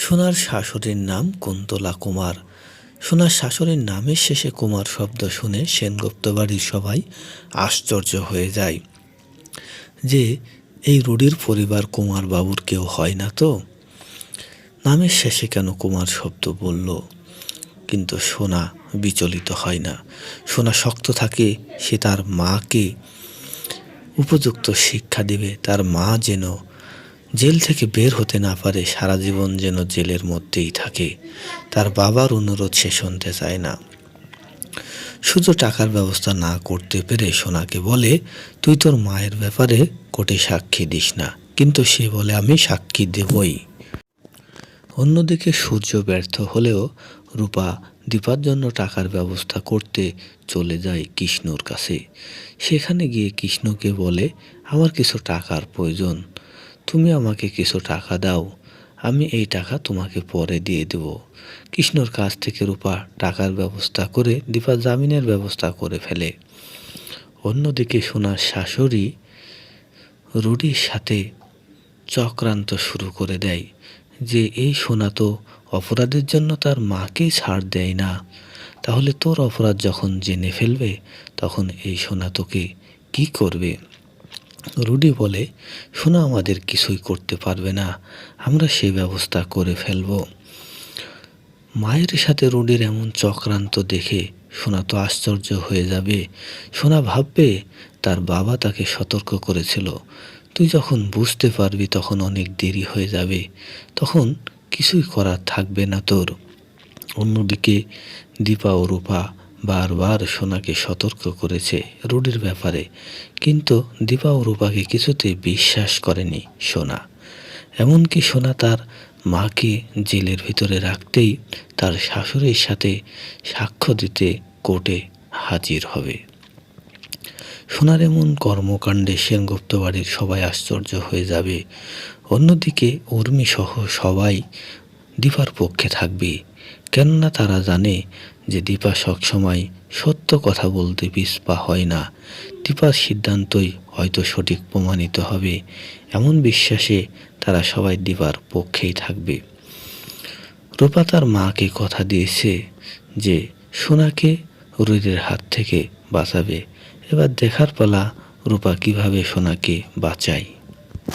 সোনার শাশুড়ির নাম কুন্তলা কুমার। সোনার শাশুড়ির নামের শেষে কুমার শব্দ শুনে সেনগুপ্ত বাড়ির সবাই আশ্চর্য হয়ে যায় যে এই রুডির পরিবার কুমার বাবুর কেউ হয় না তো, নামের শেষে কেন কুমার শব্দ বলল। কিন্তু সোনা বিচলিত হয় না। সোনা শক্ত থাকে, সে তার মাকে উপযুক্ত শিক্ষা দেবে। তার মা যেন জেল থেকে বের হতে না পারে, সারা জীবন যেন জেলের মধ্যেই থাকে। তার বাবার অনুরোধ সে শুনতে চায় না। শুধু টাকার ব্যবস্থা না করতে পেরে সোনাকে বলে, তুই তোর মায়ের ব্যাপারে কোর্টে সাক্ষী দিস না। কিন্তু সে বলে, আমি সাক্ষী দেবই। অন্যদিকে সূর্য ব্যর্থ হলেও রূপা দীপার জন্য টাকার ব্যবস্থা করতে চলে যায় কৃষ্ণর কাছে। সেখানে গিয়ে কৃষ্ণকে বলে, আমার কিছু টাকার প্রয়োজন, তুমি আমাকে কিছু টাকা দাও, আমি এই টাকা তোমাকে পরে দিয়ে দেব। কৃষ্ণর কাছ থেকে রূপা টাকার ব্যবস্থা করে দীপা জামিনের ব্যবস্থা করে ফেলে। অন্যদিকে সোনার শাশুড়ি রুডির সাথে চক্রান্ত শুরু করে দেয় যে এই সোনা তো অপরাধের জন্য তার মাকেই ছাড় দেয় না, তাহলে তোর অপরাধ যখন জেনে ফেলবে তখন এই সোনা তোকে কি করবে। রুডি বলে, সোনা আমাদের কিছুই করতে পারবে না, আমরা সে ব্যবস্থা করে ফেলব। মায়ের সাথে রুডির এমন চক্রান্ত দেখে সোনা তো আশ্চর্য হয়ে যাবে। সোনা ভাববে তার বাবা তাকে সতর্ক করেছিল, তুই যখন বুঝতে পারবি তখন অনেক দেরি হয়ে যাবে, তখন কিছুই করার থাকবে না তোর। অন্যদিকে দীপা ও রূপা বারবার সোনাকে সতর্ক করেছে রুডির ব্যাপারে, কিন্তু দীপা ও রূপাকে কিছুতে বিশ্বাস করেনি সোনা। এমনকি সোনা তার মাকে জেলের ভিতরে রাখতেই তার শাশুড়ির সাথে সাক্ষ্য দিতে কোর্টে হাজির হবে। সোনার এমন কর্মকাণ্ডে সেনগুপ্ত বাড়ির সবাই আশ্চর্য হয়ে যাবে। অন্যদিকে উর্মি সহ সবাই দীপার পক্ষে থাকবে, কেননা তারা জানে যে দীপা সবসময় সত্য কথা বলতে পিছপা হয় না। দীপার সিদ্ধান্তই হয়তো সঠিক প্রমাণিত হবে, এমন বিশ্বাসে তারা সবাই দীপার পক্ষেই থাকবে। রূপা তার মাকে কথা দিয়েছে যে সোনাকে রুডির হাত থেকে বাঁচাবে। এবার দেখার পালা রূপা কিভাবে সোনাকে বাঁচায়।